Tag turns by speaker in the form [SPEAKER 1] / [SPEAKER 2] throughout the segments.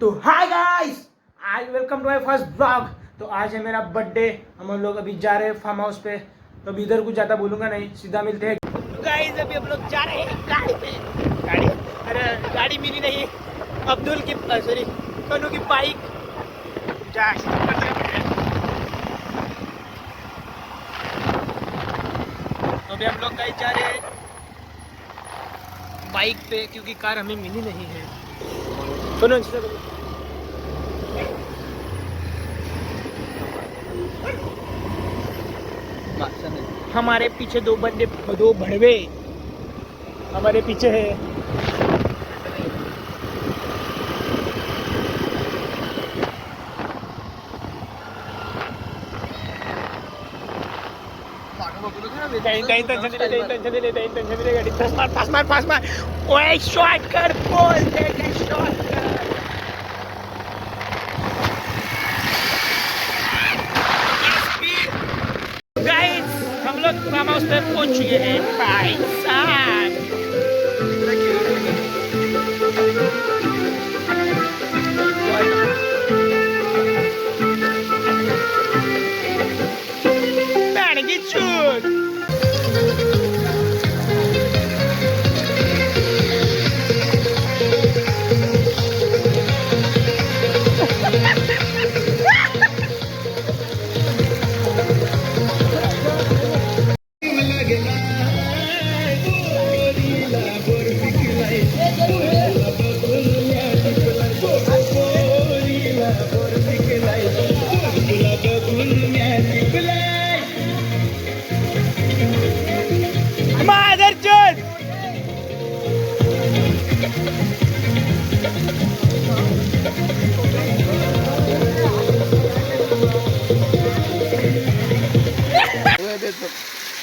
[SPEAKER 1] तो hi guys, आज welcome to my first blog. तो आज है मेरा बर्थडे। हम लोग अभी जा रहे हैं फार्म हाउस पे। तो अभी इधर कुछ ज़्यादा बोलूँगा नहीं, सीधा मिलते हैं। गाइस अभी हम लोग जा रहे हैं गाड़ी पे। अरे गाड़ी मिली नहीं, अब्दुल की सॉरी कनू की बाइक। तो अभी हम लोग गाइस जा रहे हैं बाइक पे, क्योंकि कार हमें मिली नहीं है। हमारे पीछे दो भड़वे हमारे पीछे है। कहीं टेंशन नहीं ले गाड़ी। फास्ट मार ओए शॉट कर, बोल दे शॉट कर। गाइस हम लोग फार्म हाउस पे पहुंच चुके हैं भाई साहब। की चूत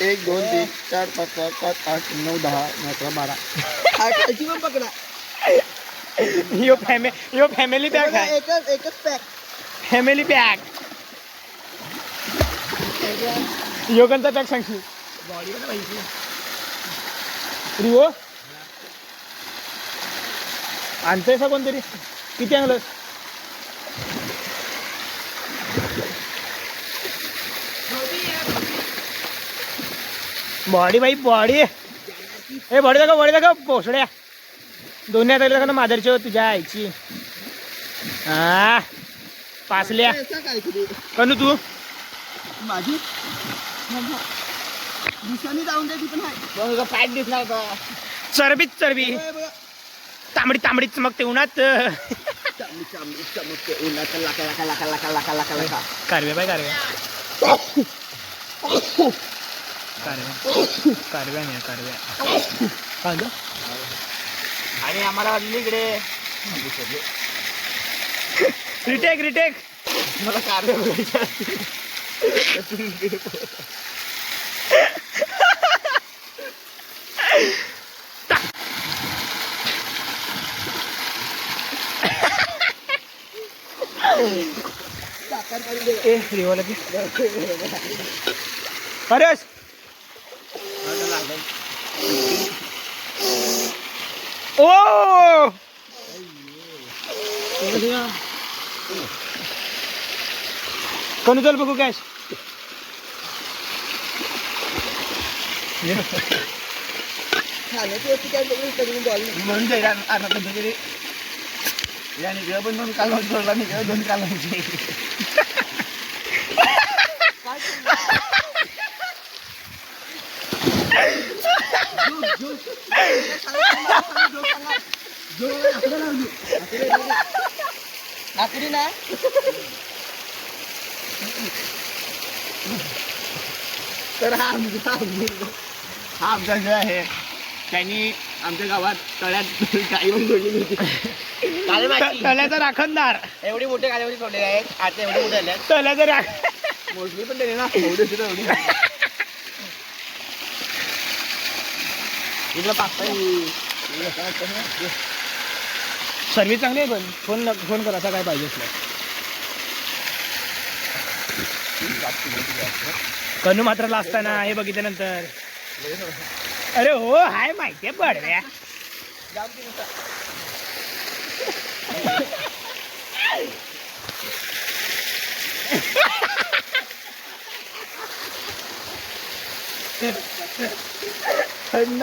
[SPEAKER 2] एक 2 3 4 5 6 7 8 9 10 11 12 आठची पण पकडा।
[SPEAKER 1] यो फॅमिली पॅक आहे।
[SPEAKER 2] एकच पॅक
[SPEAKER 1] फॅमिली पॅक। योगनचा पॅक सांगशील बॉडी मध्ये पाहिजे रिओ आणतोय सा कोणतरी। किती आणलं? बॉडी भाई बॉडी। ए बॉडी दाखव पोसड्या दोन्ही आता ना मादरची तुझ्या आईची। हा पासल्या कनू तू
[SPEAKER 2] माझी दिसानी जाऊन दे, ती पण आहे फॅट दिसणार का?
[SPEAKER 1] चरबी तांबडी चमकते उन्हात।
[SPEAKER 2] चमकते उन्हात लाका
[SPEAKER 1] कारव्या बाय कारव्या
[SPEAKER 2] आणि आम्हाला वाटलं इकडे
[SPEAKER 1] रिटेक
[SPEAKER 2] मला कारव्या बघायच्या
[SPEAKER 1] परेश ओ कनू चल बघू कॅश।
[SPEAKER 2] खाण्याची वस्तू काय बघून बॉल म्हणून जाईल आता कधीतरी या निघलं पण दोन काल सोडला निघलं दोन काल आकडी ना तर हा आमचा जो आहे त्यांनी आमच्या गावात तळ्यात गाई सोडलेली होती।
[SPEAKER 1] तळ्याचा राखणदार
[SPEAKER 2] एवढी मोठे गाड्यावरी सोडले आहेत आता एवढे मोठे आले
[SPEAKER 1] तळ्याचा राख
[SPEAKER 2] मोस्टली पण त्याने ना एवढी इकडं
[SPEAKER 1] सर्विस चांगली आहे पण फोन कर असा काय पाहिजे असलं। कनू मात्र लाजताना हे बघितल्यानंतर अरे हो हाय माहिती आहे बडव्या
[SPEAKER 2] थंड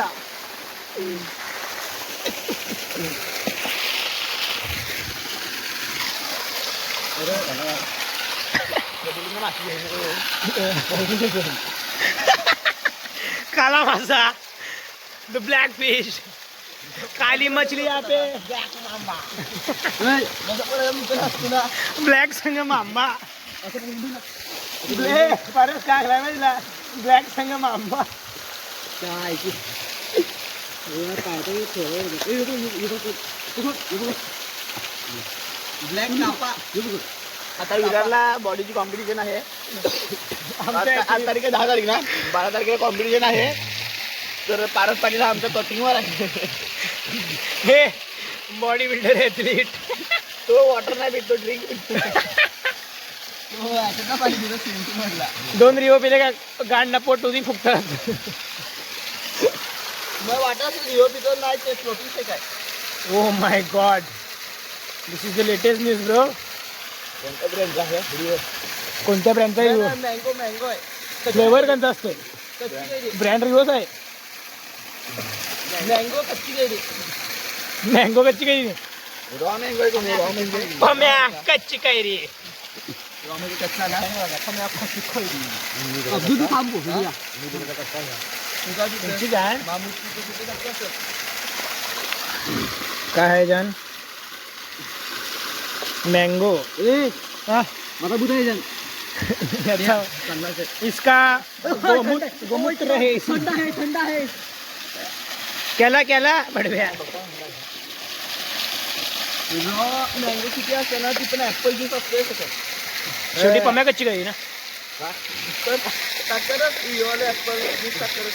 [SPEAKER 1] काला मासा, द ब्लैक फिश, काली मछली यहाँ पे, ब्लॅक संग मांबा. परत काय माहितीला ब्लॅक संग मांबा.
[SPEAKER 2] ब्लॅक नापा. आता विरारला बॉडीची कॉम्पिटिशन आहे. 8 तारीख 10 तारीख ना 12 तारखेला कॉम्पिटिशन आहे. तर पारस पाटील हा आमच्या कटिंगवर आहे.
[SPEAKER 1] हे बॉडी बिल्डर ॲथलीट.
[SPEAKER 2] तो वॉटर नाही पितो, ड्रिंक
[SPEAKER 1] दोन रिओ पिले का गांडना पोट उदी फुकतात.
[SPEAKER 2] मग वाटत रिओ पितो नाही ते प्रोटीन शेक आहे.
[SPEAKER 1] Oh my God, this is the latest news bro.
[SPEAKER 2] कोणत्या ब्रँडचा आहे रिओ?
[SPEAKER 1] कोणत्या ब्रँडचा रिओ?
[SPEAKER 2] मँगो मँगो आहे.
[SPEAKER 1] फ्लेवर कोणता असतो? ब्रँड रिओच आहे.
[SPEAKER 2] मँगो कच्ची कैरी.
[SPEAKER 1] मँगो कच्ची कैरी.
[SPEAKER 2] रॉ मँगो आहे कोणी? रॉ मँगो
[SPEAKER 1] पम्या कच्ची कैरी.
[SPEAKER 2] रॉ मँगो कच्चा ना पम्या कच्ची कैरी.
[SPEAKER 1] तुमची जान काय आहे जान? मँगो.
[SPEAKER 2] मला बुधाई जान
[SPEAKER 1] इसका गोमूत्र है.
[SPEAKER 2] थंड आहे.
[SPEAKER 1] केला केला बडव्या.
[SPEAKER 2] रॉ मँगो किती असते ना ती पण ऍपल ज्यूस असते त्याच्यात.
[SPEAKER 1] शेवटी पम्या कच्ची कैरी ना.
[SPEAKER 2] तर टाकतारच रिओला ऍपल ज्यूस टाकतारच.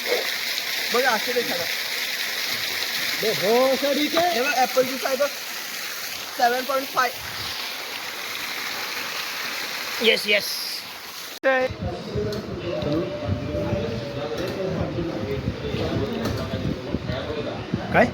[SPEAKER 2] बघा असे देखाला हो सर ठीक आहे. हे बघ ऍपल ज्यूस आहे बघ 7.5.
[SPEAKER 1] Yes yes. काय काय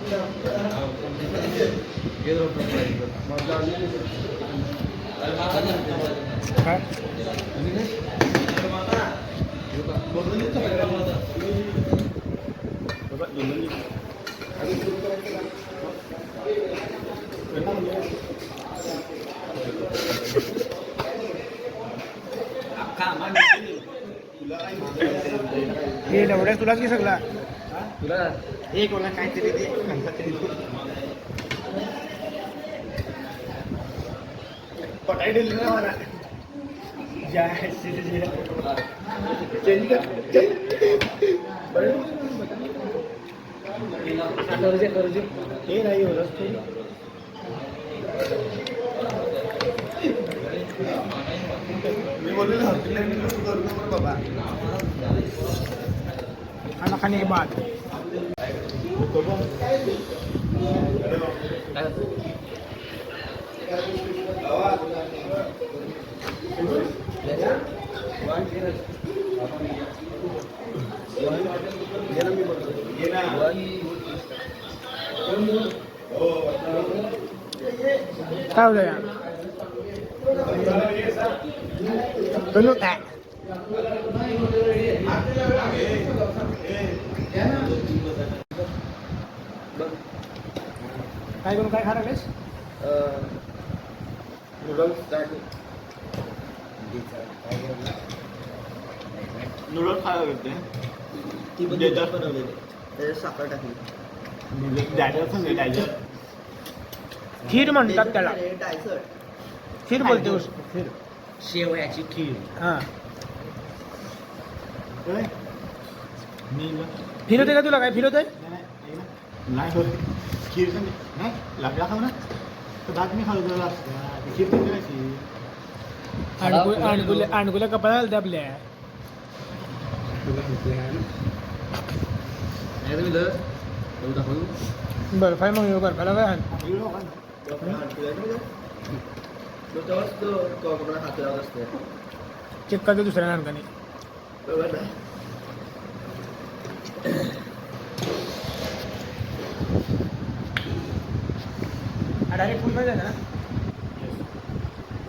[SPEAKER 1] हे एवढ्या तुलाच की सगळा
[SPEAKER 2] तुला एक मला काहीतरी दे. पटाई दिली ना मला. चेंज कर. हे नाही होत. मी बोललो बाबा
[SPEAKER 1] खाना खाने के बाद काय होतं यार? काय करून काय खाणार आहेस?
[SPEAKER 2] नूडल्स खायला भेटते. ती डेझर्ट बनवलेली त्याच्यात साखर टाकली. डायजर
[SPEAKER 1] खीर म्हणतात त्याला. खीर बोलते उस.
[SPEAKER 2] खीर शेवयाची खीर.
[SPEAKER 1] हां फील होते का तुला? काय फील होतंय?
[SPEAKER 2] नाही होत. खीर नाही लागला खाऊ ना तर भात मी खाऊ तुला खीर पण करायची.
[SPEAKER 1] अणकुल्या कपाळाला दाबल्या. बर्फाय मग बर्फाला काय
[SPEAKER 2] हात लावत असते.
[SPEAKER 1] चेक करतो दुसऱ्या नानकाने. डायरेक्ट फुल नाही झाला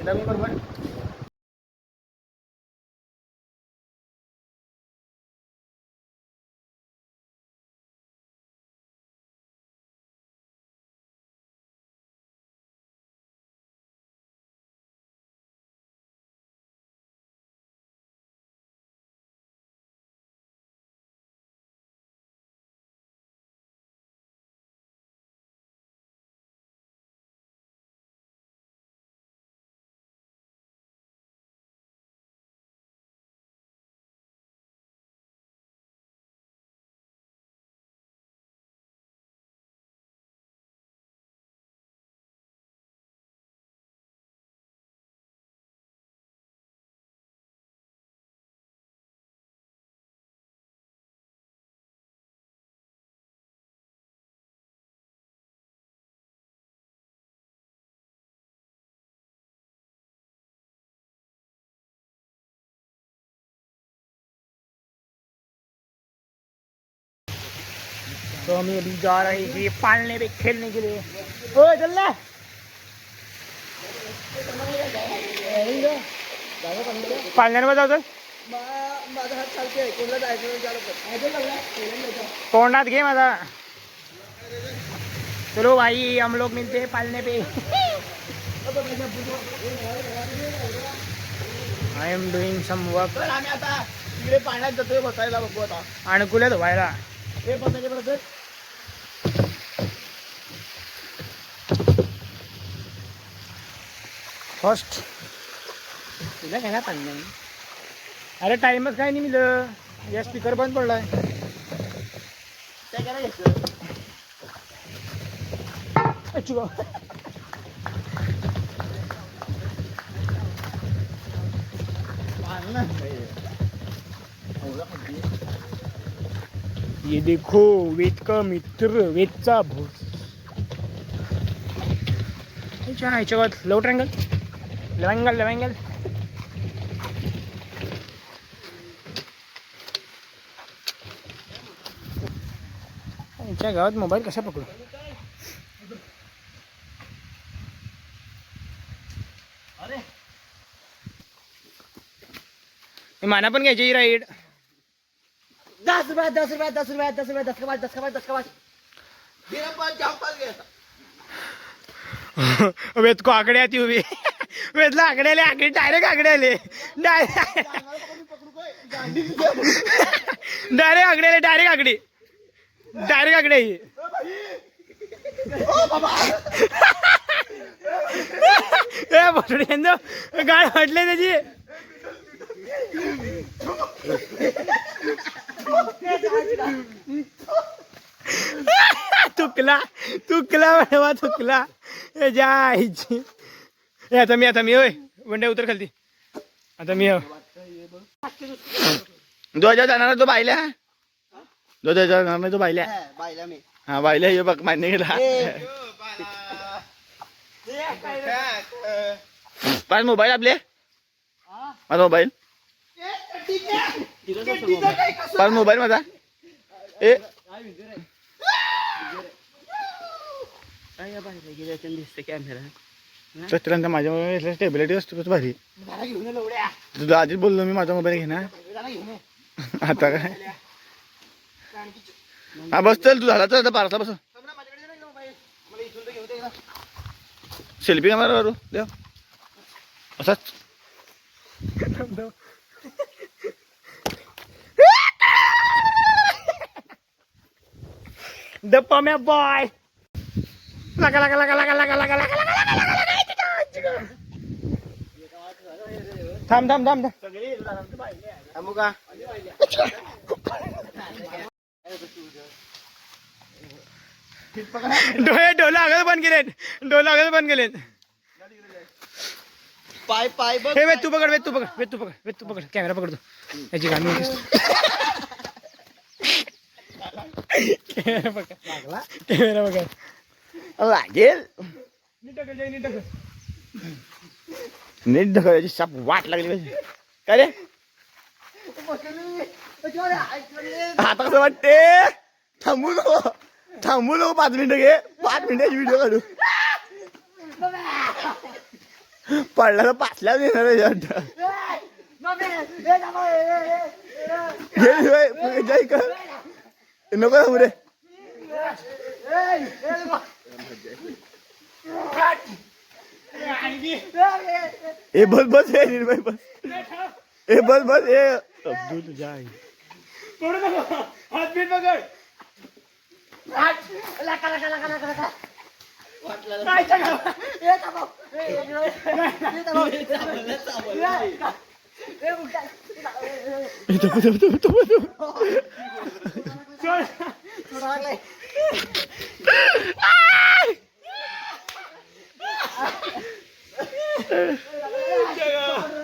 [SPEAKER 1] ना बरोबर. तो हम अभी जा रहे हैं पालने पे खेलने के लिए। ओ चल रहा पालने में जाओ तर
[SPEAKER 2] माझा हात चालते आहे कोणला जायचं
[SPEAKER 1] तोंडात घे माझा। चलो भाई हम लोग मिलते हैं पालने पे। I am doing some work.
[SPEAKER 2] आम्ही आता तिकडे पाण्यात जातोय बसायला बघू आता
[SPEAKER 1] अनुकूल आहे धुवायला।
[SPEAKER 2] हे बसायचे परत
[SPEAKER 1] फर्स्ट तुला काय ना पाणी नाही। अरे टाइमच काय नाही मिळलं या स्पीकर बंद पडलाय।
[SPEAKER 2] काय करायचं
[SPEAKER 1] अच्छा ये देखो वेद का मित्र वेदचा भूत। ह्याच्यावर लो ट्रँगल लेवंगल लेवंगल ह्याच्या गावात मोबाईल कसा पकडू। माना पण घ्यायची राईड
[SPEAKER 2] 10 रुपये 10 रुपये 10 रुपये 10 रुपये 10 का 10 का 10 का बिना पाच जाम पाच घ्यायचा
[SPEAKER 1] वेद को आकडे आती उभी वेदला आकडे आले आकडे डायरेक्ट आकडे आले डायरेक्ट आकडे आले डायरेक्ट आकडे ए बसड्यांनो गाळ हटले त्याची। तुकला म्हणवा तुकला जायची। आता मी होय वंड्या उतर खालती आता मी
[SPEAKER 2] जो जाणार तो बायल्या जो जाणार तो बायल्या बायल्या मी हा बायल्या हे बघ मान्य केला पाच मोबाईल आपले माझा मोबाईल पाच मोबाईल माझा ए सत्तरांचा माझ्या स्टेबिलिटी असतो तू भारी तुझा आधीच बोललो मी माझा मोबाईल घेणार आता काय हा बस चल तू झाला तर पारसा बस सेल्फी कॅमेरा करू देव असाच
[SPEAKER 1] दप्पा बॉय लगा लगा लगा लगा लगा लगा लगा लगा थांब थांब थांब
[SPEAKER 2] थांबू का
[SPEAKER 1] डोला आगल बंद केले
[SPEAKER 2] पाय पाय बघ
[SPEAKER 1] हे तू पकड कॅमेरा पकडतो याची गाणी कॅमेरा पकड
[SPEAKER 2] लागेल नीट ढकलायची साप वाट लागली पाहिजे काय रे आता कसं वाटते थांबू नको 5 मिनिटं घे 5 मिनिटाची व्हिडिओ काढू पडला तर पाचल्या देणार नको थांबू रे ए बस हे निर्भय बस ए अब्दुल तुझ्या आई
[SPEAKER 1] हात बीट पकड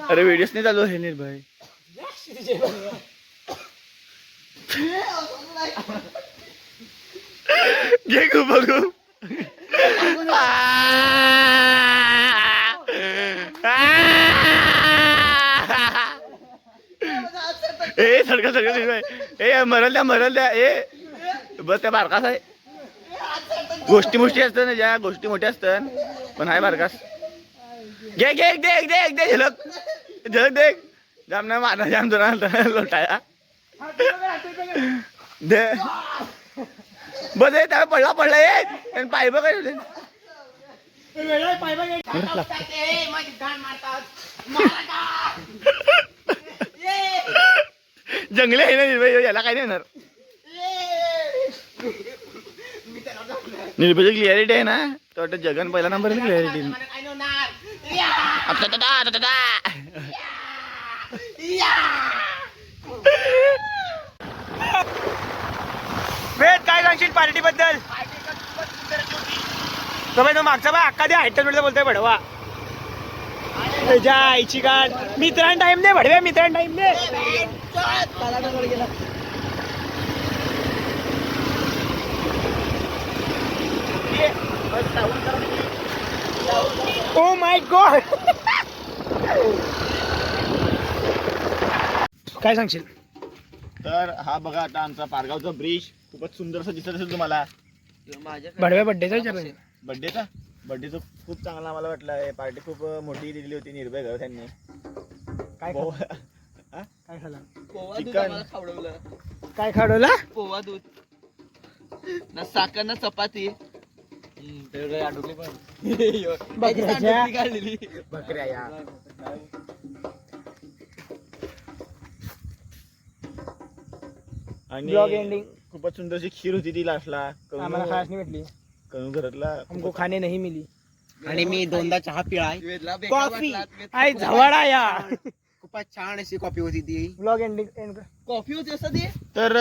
[SPEAKER 2] अरे व्हिडिओच नाही चालू आहे निर्भय घे खूप बघू ए सडका ए मरल द्या ए
[SPEAKER 3] बस त्या बारकास आहे गोष्टी मोठी असतात ना ज्या गोष्टी मोठ्या असतात पण हाय बारकास घे घे देख देख दे झलक झलक देख जाम ना मारना जाम तुला लोटाया दे बस हे त्याला पडला पडला ये आणि पाय बघ काय जंगले आहे ना निर्भय याला काय नाही येणार निर्भयची क्लिअरिटी आहे ना तो वाटतं जगन पहिला नंबर क्लिअरिटी
[SPEAKER 1] वेद काय सांगशील पार्टी बद्दल तो भाई तो मागचा बा अक्का दे आयटम बोलतोय बडवा तुझ्या आईची गाड मित्रांना टाइम दे भडव्या मित्रांना time they oh my God काय सांगशील
[SPEAKER 3] तर हा बघा आता आमचा पारगावचा ब्रिज खूपच सुंदर असं दिसत असेल तुम्हाला
[SPEAKER 1] भडव्या बड्डेचा विचार
[SPEAKER 3] बर्थडेचं खूप चांगला आम्हाला वाटलं पार्टी खूप मोठी दिली होती निर्भय घर त्यांनी
[SPEAKER 1] काय
[SPEAKER 3] भाऊ,
[SPEAKER 1] खाल्लं?
[SPEAKER 3] हा?
[SPEAKER 1] काय खाल्लं
[SPEAKER 2] पोवा दूध
[SPEAKER 3] चिकन.
[SPEAKER 2] आम्हाला खावडवलं
[SPEAKER 1] काय खाडवला
[SPEAKER 2] पोवा दूध ना साखर ना चपाती
[SPEAKER 1] बकऱ्याच्या.
[SPEAKER 2] काढलेली
[SPEAKER 1] बकऱ्या या
[SPEAKER 3] आणि
[SPEAKER 1] ब्लॉग एंडिंग
[SPEAKER 3] खूपच सुंदर अशी खीर होती ती लास्टला
[SPEAKER 1] आम्हाला खास नाही भेटली
[SPEAKER 3] कणू घरातला
[SPEAKER 1] हमको खाने नहीं मिली
[SPEAKER 4] आणि मी दोनदा चहा पिळाय
[SPEAKER 2] वेदला बेकार
[SPEAKER 1] कॉफी
[SPEAKER 2] वाटला.
[SPEAKER 1] आई झवाडा या
[SPEAKER 4] खूपच छान अशी कॉफी होती ती
[SPEAKER 1] ब्लॉग एंडिंग
[SPEAKER 2] कॉफी होती असं ते
[SPEAKER 3] तर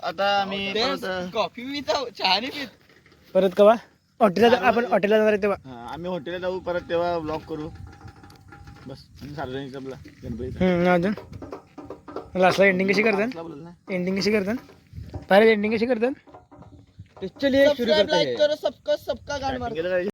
[SPEAKER 3] आता आम्ही परत,
[SPEAKER 2] कॉफी मी चहा नाही पित
[SPEAKER 1] परत कवा हॉटेलला आपण हॉटेलला जाणार आहे तेव्हा
[SPEAKER 3] हा, आम्ही हॉटेलला जाऊ परत तेव्हा ब्लॉग करू बस आणि सार्वजनिक आपला गणपती
[SPEAKER 1] अजून लास्टला एंडिंग कशी करतात
[SPEAKER 3] बोल ना
[SPEAKER 1] एंडिंग कशी करतात पाहिजे एंडिंग कशी करतात
[SPEAKER 2] सबस्क्राईब लाईक करो सबका गाण मार
[SPEAKER 3] गेलं काय